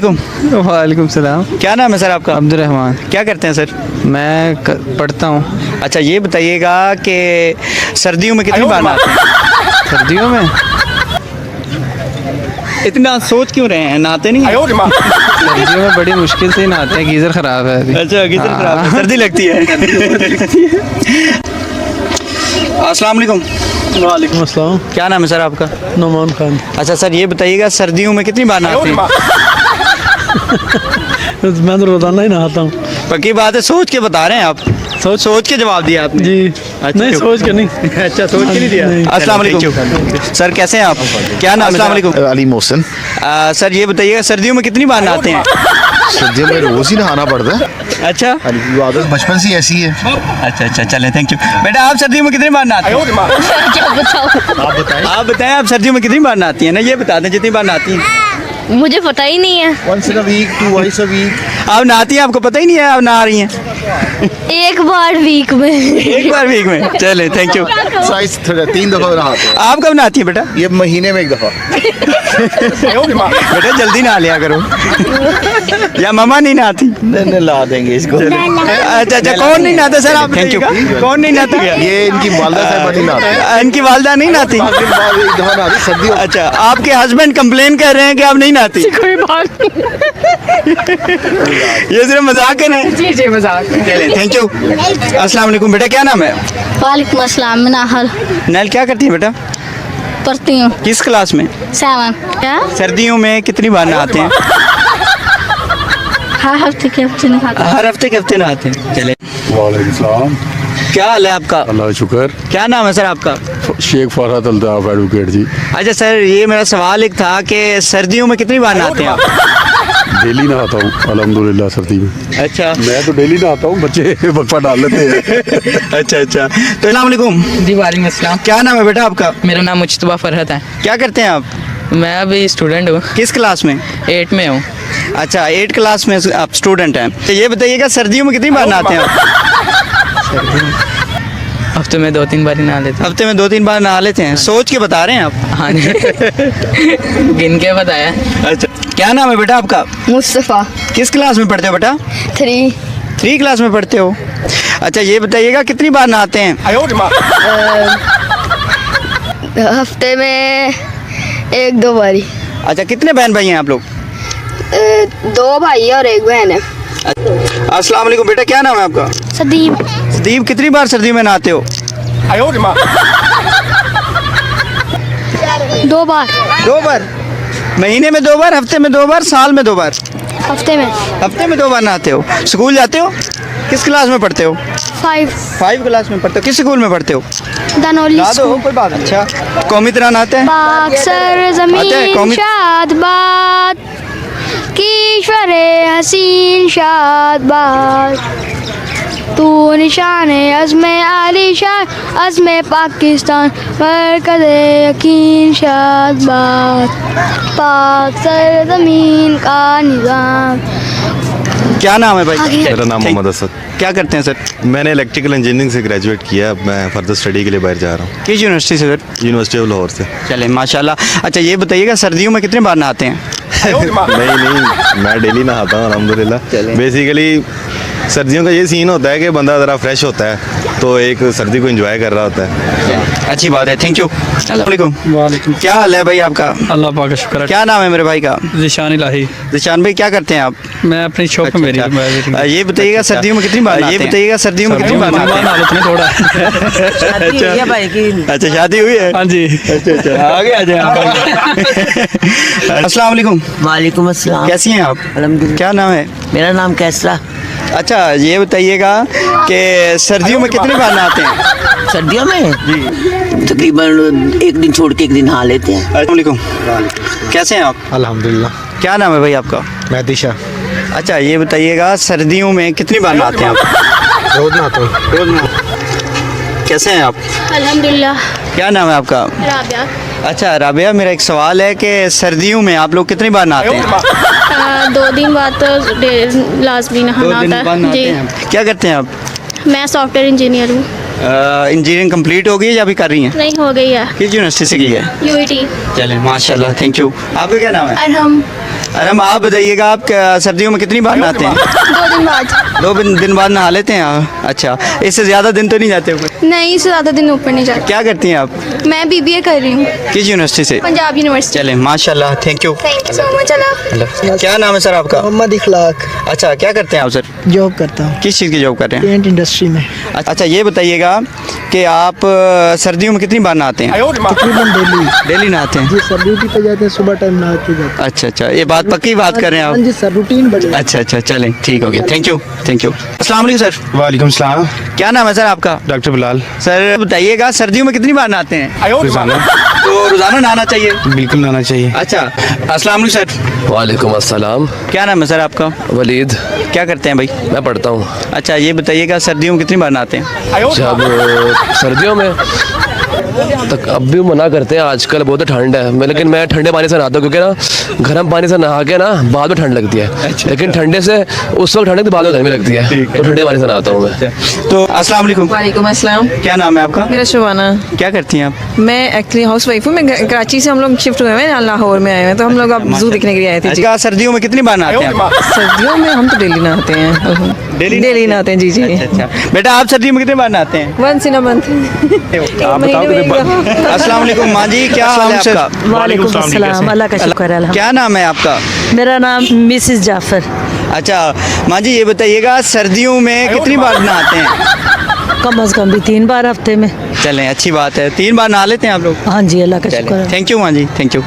वालेकुम सलाम। क्या नाम है सर आपका? अब्दुर्रहमान। क्या करते हैं सर? मैं पढ़ता हूँ। अच्छा ये बताइएगा कि सर्दियों में कितनी बार नहाते हैं? सर्दियों में इतना सोच क्यों रहे हैं, नहाते नहीं हैं? सर्दियों में बड़ी मुश्किल से ही नहाते हैं, गीज़र ख़राब है अभी। अच्छा गीजर खराब है, सर्दी लगती है। अस्सलाम वालेकुम। वालेकुम अस्सलाम। क्या नाम है सर आपका? नुमान खान। अच्छा सर ये बताइएगा सर्दियों में कितनी बार नहाते हैं? मैं तो रोजाना ही नहाता हूँ। पक्की बात है, सोच के बता रहे हैं आप? सोच के जवाब दिया आपने? जी अच्छा, नहीं, क्यों? सोच के नहीं। अच्छा सोच के नहीं दिया। नहीं। अस्सलाम वालेकुम सर, कैसे हैं आप? क्या नाम है? अस्सलाम वालेकुम। अली मोहसिन। सर ये बताइएगा सर्दियों में कितनी बार नहाते हैं? सर्दियों में रोज ही नहाना पड़ता है। अच्छा अली आदत बचपन से ही ऐसी है। अच्छा चलें, थैंक यू। बेटा आप सर्दियों में कितनी बार नहाते हैं? क्या बताऊं? आप बताएं। आप बताएं, आप सर्दियों में कितनी बार नहाती हैं ना, ये बता दें जितनी बार नहाती हैं। मुझे पता ही नहीं है। Once in a week, twice a week. आप नहाती हैं, आपको पता ही नहीं है आप नहा रही हैं? एक बार वीक में। एक बार वीक में। चले थैंक यू। साइज 3 दफा नहाते हैं। आप कब नहाती हैं बेटा? ये महीने में 1 दफा। बेटा जल्दी नहा लिया करो। या मम्मा नहीं नहाती? ला देंगे इसको। अच्छा कौन नहीं नहाता सर आप? Thank you. कौन नहीं नहाता? ये इनकी वालदा साहब नहीं नहाते। इनकी वालदा नहीं नहाती? 5 दिन बाद 1 दफा नहाती सर्दियों। अच्छा आपके हस्बैंड कंप्लेन कर रहे हैं कि आप नहीं नहाती? कोई बात नहीं। ये सिर्फ मजाक है ना? जी मजाक। चलें थैंक यू। अस्सलाम वालेकुम। बेटा क्या नाम है? वालेकुम अस्सलाम। मैं नाहल नैल क्या करती है बेटा? पढ़ती हूँ। किस क्लास में? 7। क्या? सर्दियों में कितनी बार नहाते हैं? हर हफ्ते के हफ्ते नहाता हूँ। हर हफ्ते के हफ्ते नहाते हैं। चले वालेकुम सलाम। क्या हाल है आपका? अल्लाह का शुक्र। क्या नाम है सर आपका? शेख फरहत अल्ताफ एडवोकेट जी। अच्छा सर ये मेरा सवाल एक था कि सर्दियों में कितनी बार नहाते हैं आप? डेली नहाता हूँ अल्हम्दुलिल्लाह सर्दी में। अच्छा मैं तो डेली नहाता हूँ, बच्चे वक्फा डाल लेते हैं। अच्छा तो अस्सलाम वालेकुम। जी वालेकुम अस्सलाम। क्या नाम है बेटा आपका? मेरा नाम मुज्तबा फरहत है। क्या करते हैं आप? मैं अभी स्टूडेंट हूँ, किस क्लास में? 8 में हूँ। अच्छा 8 क्लास में आप स्टूडेंट हैं। तो ये बताइएगा सर्दियों में कितनी बार नहाते हैं आप? हफ्ते में 2-3 बार ही नहा लेता हफ्ते में 2-3 बार नहा लेते हैं। सोच के बता रहे हैं आप? हूँ। हाँ जी। गिन के बताया। अच्छा क्या नाम है बेटा आपका? मुस्तफ़ा। किस क्लास में पढ़ते हो बेटा? 3। क्लास में पढ़ते हो। अच्छा ये बताइएगा कितनी बार नहाते हैं? हफ्ते में 1-2 बारी। अच्छा कितने बहन भाई हैं आप लोग? 2 भाई और 1 बहन है। अस्सलाम वालेकुम। बेटा क्या नाम है आपका? सदीप। सदीप कितनी बार सर्दी में नहाते हो? 2 बार। 2 बार। महीने में 2 बार, हफ्ते में 2 बार, साल में 2 बार? हफ्ते में हफ्ते में 2 बार नहाते हो। स्कूल जाते हो? किस क्लास में पढ़ते हो? 5। 5 क्लास में पढ़ते हो। किस स्कूल में पढ़ते हो? दनौली ला दो स्कूल। कोई बात नहीं। अच्छा कौमी तरह नहाते हैं? पाक आता है, सरज़मीन कौमी- शाद बात कीश्वर हसीन शाद बात तू निशान अज़्मे आलीशान अज़्मे पाकिस्तान मरकज़ यकीन शाद बात पाक सरज़मीन का निज़ाम। क्या नाम है भाई? मेरा नाम मोहम्मद असद। क्या करते हैं सर? मैंने इलेक्ट्रिकल इंजीनियरिंग से ग्रेजुएट किया। अब मैं फर्दर स्टडी के लिए बाहर जा रहा हूँ, किस यूनिवर्सिटी से सर? यूनिवर्सिटी ऑफ लाहौर से। चले माशाल्लाह। अच्छा ये बताइएगा सर्दियों में कितनी बार नहाते हैं? नहीं मैं डेली नहाता हूँ अल्हम्दुलिल्लाह। बेसिकली सर्दियों का ये सीन होता है कि बंदा ज़रा फ्रेश होता है, तो एक सर्दी को एंजॉय कर रहा होता है। अच्छी बात है, थैंक यू। अस्सलाम वालेकुम। वालेकुम। क्या हाल है भाई आपका? अल्लाह पाक का शुक्र है। क्या नाम है मेरे भाई का? जिशान इलाही। निशान भाई क्या करते हैं आप? मैं अपनी शॉप में मेरी ये बताइएगा सर्दियों में कितनी बार? ये बताइएगा सर्दियों में कितनी बार नहाते हैं? नहा थोड़ा। अच्छा शादी हुई है? हाँ जी। अच्छा आगे आ जाए। अस्सलाम वालेकुम। वालेकुम अस्सलाम। कैसी हैं आप? अल्हम्दुलिल्लाह। क्या नाम है? मेरा नाम कैसरा। अच्छा ये बताइएगा कि सर्दियों में कितनी बार नहाते हैं? सर्दियों में तकरीबन 1 दिन छोड़ के 1 दिन नहा लेते हैं। अस्सलाम वालेकुम। कैसे हैं आप? अल्हम्दुलिल्लाह। क्या नाम है भाई आपका? मैं दिशा। अच्छा ये बताइएगा सर्दियों में कितनी बार नहाते हैं आप? रोज नहाता हूँ। रोज नहाते। कैसे हैं आप? अल्हम्दुलिल्लाह। क्या नाम है आपका? राबिया। अच्छा राबिया, मेरा एक सवाल है कि सर्दियों में आप लोग कितनी बार नहाते हैं? 2 दिन बाद तो लाजमी 2 नहाना दिन होता बाद है नहाते जी। हैं। क्या करते हैं आप? मैं सॉफ्टवेयर इंजीनियर हूँ। इंजीनियरिंग कंप्लीट हो गई है या अभी कर रही हैं? नहीं हो गई है किस यूनिवर्सिटी से की है? यूईटी। चलें माशाल्लाह, थैंक यू। आपका क्या नाम है? अरहम। अरहम, आप बताइएगा आप सर्दियों में कितनी बार नहाते हैं? 2 दिन बाद। 2 दिन बाद नहा लेते हैं आप? अच्छा, इससे ज़्यादा दिन तो नहीं जाते ऊपर? नहीं, इससे ज़्यादा दिन ऊपर नहीं जाते। क्या करती हैं आप? मैं बीबीए कर रही हूँ किस यूनिवर्सिटी से? पंजाब यूनिवर्सिटी। चलें माशाल्लाह, thank you. Thank you so much. Allah. क्या नाम है सर आपका? मोहम्मद इखलाक। अच्छा, क्या करते हैं आप सर? जॉब करता हूँ किस चीज़ की जॉब कर रहे हैं? पेंट इंडस्ट्री में। अच्छा, ये बताइएगा कि आप सर्दियों में कितनी बार नहाते हैं? तकरीबन डेली। डेली नहाते हैं? जी सर, ड्यूटी पे जाते हैं, सुबह टाइम नहा के जाते अच्छा अच्छा, ये बात पक्की बात कर रहे हैं हैं। आप? हाँ जी सर, रूटीन बड़े। अच्छा अच्छा, चलें ठीक हो गया, थैंक यू थैंक यू। अस्सलाम वालेकुम सर। वालेकुम सलाम। क्या नाम है सर आपका? डॉक्टर बिलाल। सर बताइएगा सर्दियों में कितनी बार नहाते हैं? रोजाना तो रोजाना नहाना चाहिए? बिल्कुल नहाना चाहिए। अच्छा, अस्सलाम वालेकुम सर। वालेकुम अस्सलाम। क्या नाम है सर आपका? वलीद। क्या करते हैं भाई? मैं पढ़ता हूँ। अच्छा, ये बताइएगा सर्दियों में कितनी बार नहाते हैं? जब सर्दियों में तक अब भी मना करते हैं, आजकल बहुत ठंड है मैं, लेकिन मैं ठंडे पानी से नहाता हूँ क्योंकि ना गर्म पानी से नहा के ना बाद में ठंड लगती है। लेकिन ठंडे से उस वक्त ठंड लगती, बाद में गर्मी लगती है, तो ठंडे पानी से नहाता हूँ मैं। तो अस्सलाम वालेकुम। वालेकुम अस्सलाम। क्या नाम है आपका? मेरा शुबाना। क्या करती हैं आप? मैं एक्चुअली हाउस वाइफ हूँ। मैं कराची से हम लोग शिफ्ट हुए हैं, लाहौर में आए हैं, तो हम लोग अब जू देखने के लिए आए थे। जी। अच्छा, सर्दियों में कितनी बार नहाते हैं आप? सर्दियों में हम तो डेली नहाते हैं। डेली नहाते हैं जी जी। अच्छा, बेटा आप सर्दियों में कितनी बार नहाते हैं? Once in a month. अस्सलाम वालेकुम माँ जी, क्या हाल है आपका? वालेकुम अस्सलाम। अल्लाह का शुक्र है। क्या नाम है आपका? मेरा नाम मिसेस जाफर। अच्छा माँ जी, ये बताइएगा सर्दियों में कितनी बार नहाते हैं? कम अज कम भी 3 बार हफ्ते में। चलें, अच्छी बात है, 3 बार नहा लेते हैं आप लोग? हाँ जी, अल्लाह का शुक्र है। थैंक यू माँ जी, थैंक यू।